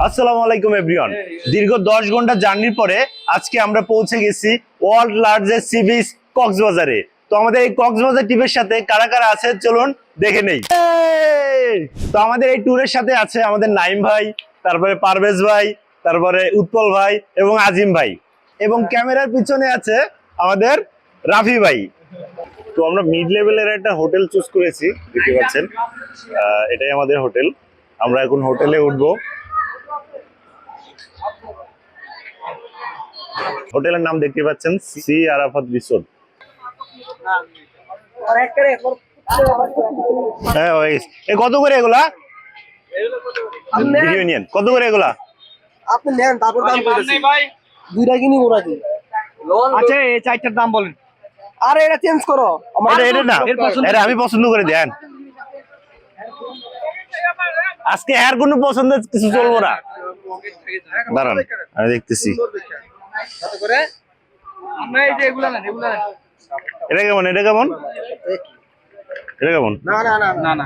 আসসালামু আলাইকুম এভরিওয়ান। দীর্ঘ 10 ঘন্টা জার্নির পরে আজকে আমরা পৌঁছে গেছি ওয়ার্ল্ড লার্জেস্ট সি বিচ কক্সবাজারে। তো আমাদের এই কক্সবাজার ট্রিপের সাথে কারা কারা আছে চলুন দেখে নেই। তো আমাদের এই ট্যুরের সাথে আছে আমাদের নাইম ভাই, তারপরে পারভেজ ভাই, তারপরে উৎপল ভাই এবং আজিম ভাই, এবং ক্যামেরার পিছনে আছে আমাদের রাফি ভাই। তো আমরা মিড লেভেলের একটা হোটেল চুজ করেছি, দেখতে পাচ্ছেন এটাই আমাদের হোটেল। আমরা এখন হোটেলে উঠবো। হোটেলের নাম দেখতে পাচ্ছেন সি আরাফাত রিসোর্ট। কত করে এগুলা? কত করে এগুলা? আপনি নেন তারপর দাম বলতেছি ভাই। দুইটা কিনি ওরা কি? আচ্ছা এই চারটার দাম বলেন। আরে এটা চেঞ্জ করো। আরে এটা না, আরে আমি পছন্দ করে দেন। আজকে আর কোনো পছন্দ কিছু চলবো না। দাঁড়ান আমি দেখতেছি। এটা কেমন? এটা কেমন? এটা কেমন? না না না না না,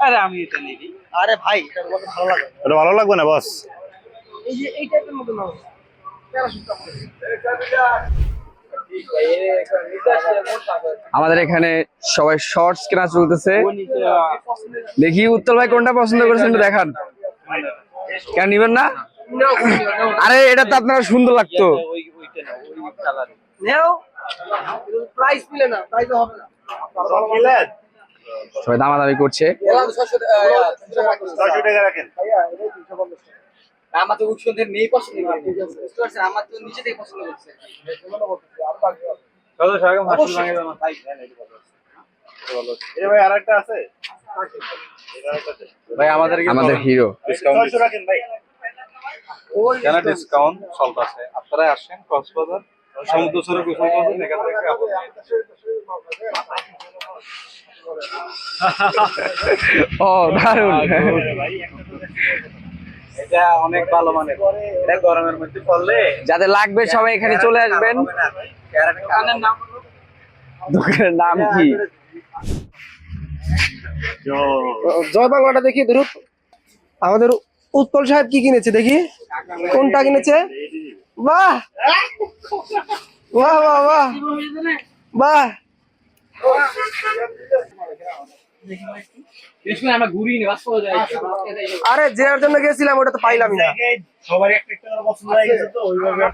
আরে আমি এটা নেই। আরে ভাই এটা আমাকে ভালো লাগে। এটা ভালো লাগবে না বস? এই যে এই টাইপের মতো নাও। আমাদের এখানে সবাই শর্টস কেনা চলতেছে। দেখি উত্তল ভাই কোনটা পছন্দ করেছেন একটু দেখান। কেন নিবেন না? আরে এটা তো আপনার সুন্দর লাগতো। নেও প্রাইস মিলে না, প্রাইস হবে না। সবাই দামাদামি করছে। 600 টাকা রাখেন। আমার তো উৎসবের নেই পছন্দ করে। বুঝতে পারছেন, আমার তো নিচে থেকে পছন্দ করছে। চলো সবাই হাসি ভাঙে দাও না ভাই। এই ভাই আরেকটা আছে? ভাই আমাদের হিরো ডিসকাউন্ট 600 রাখেন ভাই। কেন ডিসকাউন্ট চলতেছে? আপনারা আসেন কক্সবাজার সমুদ্র সৈকতে গোসল করবেন, এখান থেকে ও দারুণ। এটা অনেক ভালো মানের। এটা গরমের মধ্যে পড়লে যাদের লাগবে সবাই এখানে চলে আসবেন। দোকানের নাম কি? জয় বাংলাটা দেখি দ্রুত। আমাদের উৎপল সাহেব কি কিনেছে দেখি, কোনটা কিনেছে? বাহ বাহ বাহ বাহ বাহ। আরে যার জন্য গেছিলাম ওটা তো পাইলাম না। সবার একটা একটা করে পছন্দ হয়ে গেছে তো ওইভাবে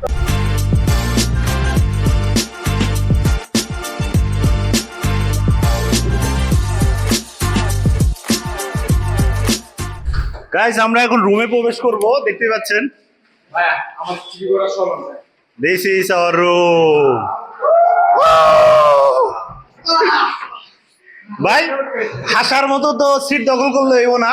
গাইস আমরা এখন রুমে প্রবেশ করব। দেখতে পাচ্ছেন দিস ইজ আওয়ার রুম। ভাই হাসার মতো তো সিট দখল করলে হইব না।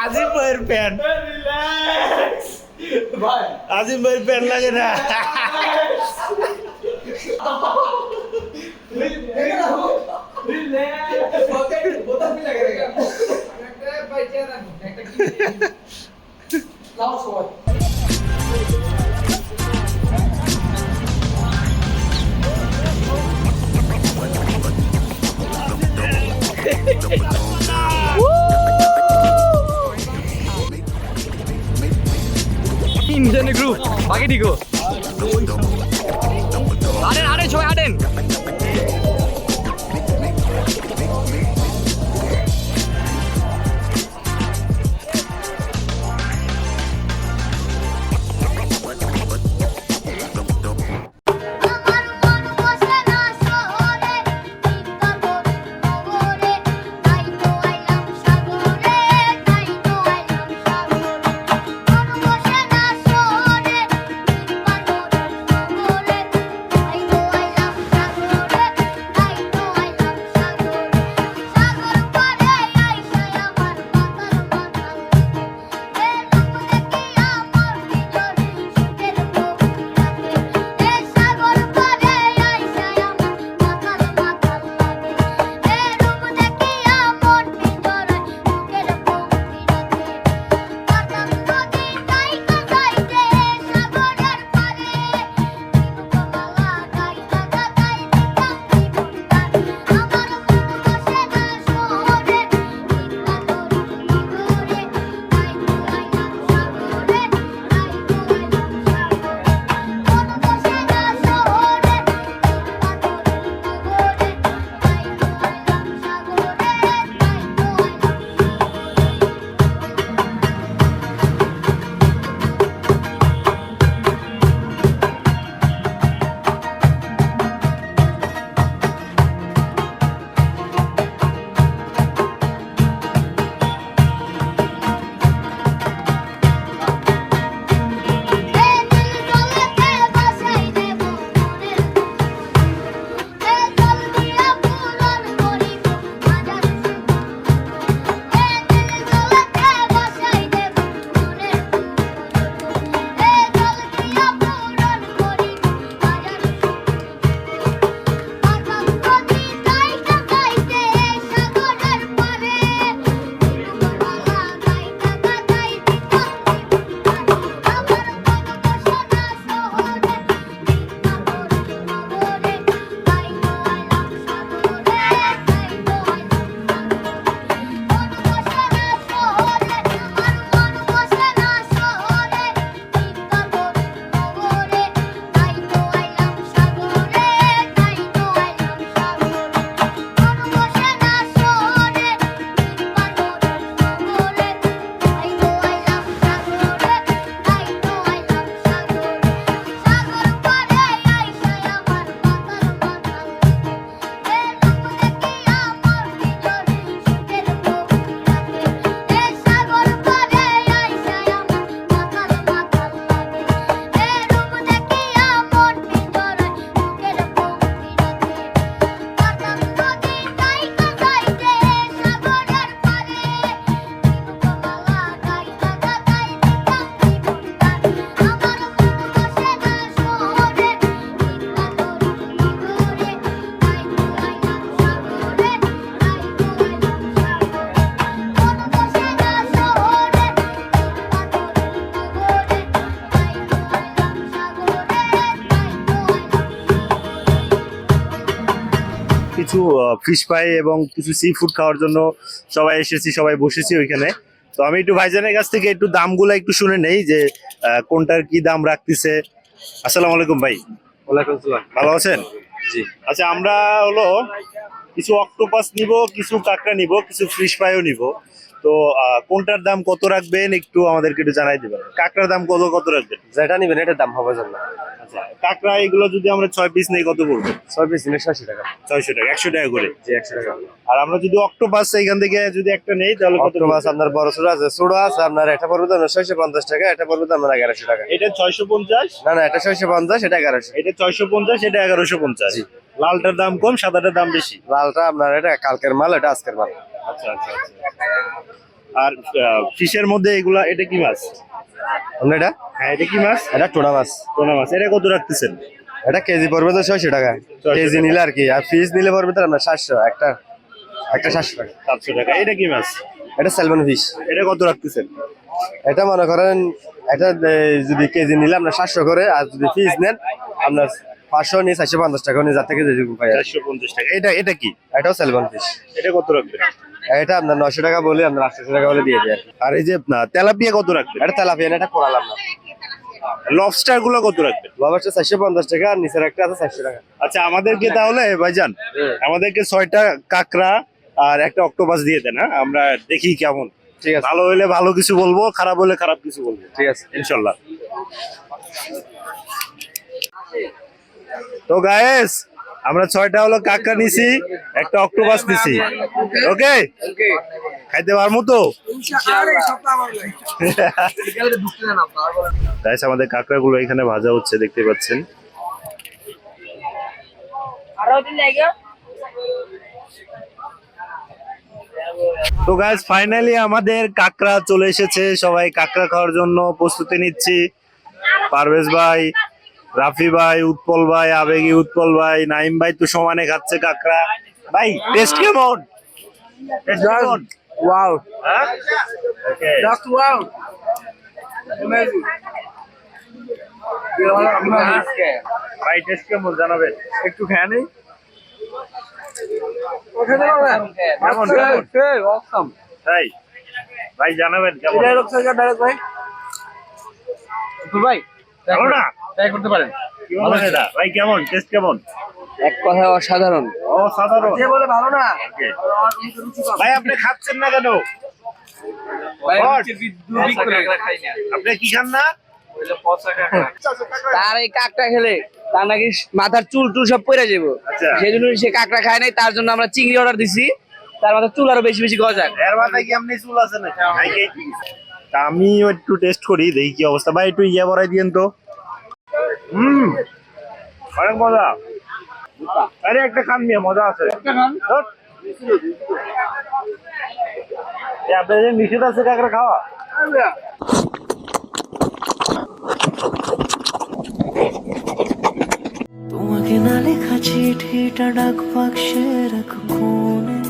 আজিম ভাইয়ের প্যান্ট, আজিম ভাইয়ের প্যান্ট লাগে না। তিনজনের গ্রুপ বাকি দিকো। হাঁটেন হাঁটেন সবাই হাঁটেন। কিছু ফিশ ফ্রাই এবং কিছু সি ফুড খাওয়ার জন্য সবাই এসেছি, সবাই বসেছি ওইখানে। তো আমি একটু ভাইজানের কাছ থেকে একটু দামগুলো একটু শুনে নেই যে কোনটার কি দাম রাখতেছে। আসসালামু আলাইকুম ভাই, ওয়ালাইকুম আসসালাম। ভালো আছেন? জি। আচ্ছা, আমরা হলো কিছু অক্টোপাস নিব, কিছু কাঁকড়া নিব, কিছু ফিশ ফ্রাইও নিব। তো কোনটার দাম কত রাখবেন একটু আমাদেরকে একটু জানাই দিবেন। কাঁকড়ার দাম কত কত রাখবেন? যেটা নিবেন এটার দাম হবে জানা। আচ্ছা, কাঁকড়া এগুলো যদি আমরা 6 পিস নেই কত পড়বে? 6 পিস নিলে 600 টাকা। 600 টাকা, 100 টাকা করে। জি 100 টাকা। আর আমরা যদি অক্টোপাস এখান থেকে যদি একটা নেই তাহলে কত অক্টোপাস পড়বে? আপনার বড় ছোট আছে, ছোট আছে আপনার এটা পড়বে তো 650 টাকা, এটা পড়বে তো আপনার 1100 টাকা। এটা 650, না না এটা 650, এটা 1100। এটা 650, এটা 1150। জি। লালটার দাম কম, সাদাটার দাম বেশি। লালটা আপনার এটা কালকের মাল, এটা আজকের মাল। আচ্ছা আচ্ছা আচ্ছা। আর ফিশের মধ্যে এগুলা, এটা কি মাছ? আপনার এটা হ্যাঁ, এটা কি মাছ? এটা টোনা মাছ। কোন মাছ? এটা কত রাখতেছেন? এটা কেজি পড়বে তো 600 টাকা। 600 কেজি নিলে আর কি, আর পিস নিলে পড়বে তো আপনার 700, একটা 700 টাকা। 700 টাকা। এটা কি মাছ? এটা স্যালমন ফিশ। এটা কত রাখতেছেন? এটা মনে করেন এটা যদি কেজি নিলে আপনার 700 করে, আর যদি পিস নেন আপনার 500 নিয়ে 450 টাকা নিয়ে, যার থেকে যেটুকু পাই আর কি। 450 টাকা। এটা এটা কি? এটাও স্যালমন ফিশ। এটা কত রাখবেন? এটা আপনার 900 টাকা বলে আপনার 800 টাকা বলে দিয়ে দেয় আর কি। আর এই যে তেলাপিয়া কত রাখবেন? এটা তেলাপিয়া না, এটা কোরালাম না। লবস্টার গুলো কত রাখবেন? লবস্টার 450 টাকা, আর নিচের একটা আছে 400 টাকা। আচ্ছা, আমাদেরকে তাহলে ভাইজান আমাদেরকে 6টা কাঁকড়া আর একটা অক্টোপাস দিয়ে দেন। হ্যাঁ, আমরা দেখি কেমন। ঠিক আছে, ভালো হলে ভালো কিছু বলবো, খারাপ হলে খারাপ কিছু বলবো, ঠিক আছে। ইনশাল্লাহ। তো গায়েস, আমরা 6টা হলো কাঁকড়া নিছি, একটা অক্টোপাস নিছি। ওকে, খাইতে পারবো তো? গাইস, আমাদের কাঁকড়া গুলো এখানে ভাজা হচ্ছে, দেখতে পাচ্ছেন। তো গাইস, ফাইনালি আমাদের কাঁকড়া চলে এসেছে। সবাই কাঁকড়া খাওয়ার জন্য প্রস্তুতি নিচ্ছি। পারভেজ ভাই, রাফি ভাই, উৎপল ভাই, আবেগী উৎপল ভাই, নাইম ভাই তো সমানে খাচ্ছে কাঁকড়া। ভাই, টেস্ট কেমন? টেস্ট কেমন? ওয়াও, হ্যাঁ? Okay. Just wow, amazing. ভাই, টেস্ট কেমন জানাবেন? একটু খেয়ে নেই। কেমন কেমন? অসম। তাই ভাই, জানাবেন কেমন? ভাই ভালো না? ট্রাই করতে পারেন। কি বলেন এটা? ভাই, কেমন? টেস্ট কেমন? এক কথায় অসাধারণ। অসাধারণ। বলে ভালো না। Okay. ভাই, আপনি খাচ্ছেন না কেন? আপনি কি খান না? তার এই কাকটা খেলে তার নাকি মাথার চুল টুল সব পড়ে যাবো। আচ্ছা। সেই জন্য সে কাকটা খায় নাই, তার জন্য আমরা চিংড়ি অর্ডার দিছি। তার মাথার চুল আরো বেশি বেশি গজাক। এর মাথায় কি আপনি চুল আছে না? তা আমিও একটু টেস্ট করি, দেখি কি অবস্থা। ভাই, একটু ইয়ে বড়াই দিয়েন তো। অনেক মজা। আরে একটা খান নিয়ে, মজা আছে। ধুর। এ, আপনাদের নিষেধ আছে কাঁকড়া খাওয়া? তোমাকে না লেখা চিঠিটা ডাক বাক্সে রাখো কোণে,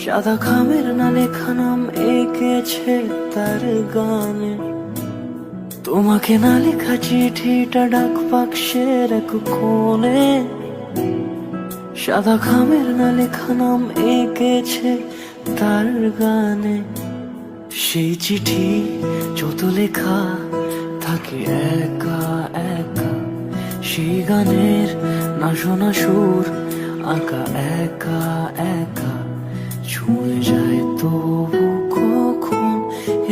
সাদা খামের না লেখা নাম এঁকেছে তার গানে। তোমাকে না লেখা চিঠিটা ডাক বাক্সে রাখো কোণে, সাদা খামের না লেখা নাম এঁকেছে তার গানে। সেই চিঠি যত লেখা থাকে একা একা, সেই গানের না শোনা সুর আঁকা একা একা, ছুঁয়ে যায় তবু কখন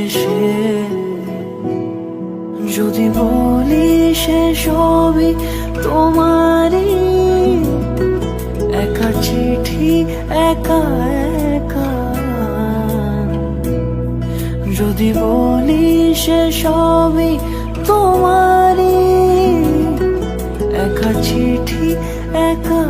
এসে। যদি বলি সে সবই তোমারই, একা চিঠি একা একা। যদি বলি সে সবই তোমারই, একা চিঠি একা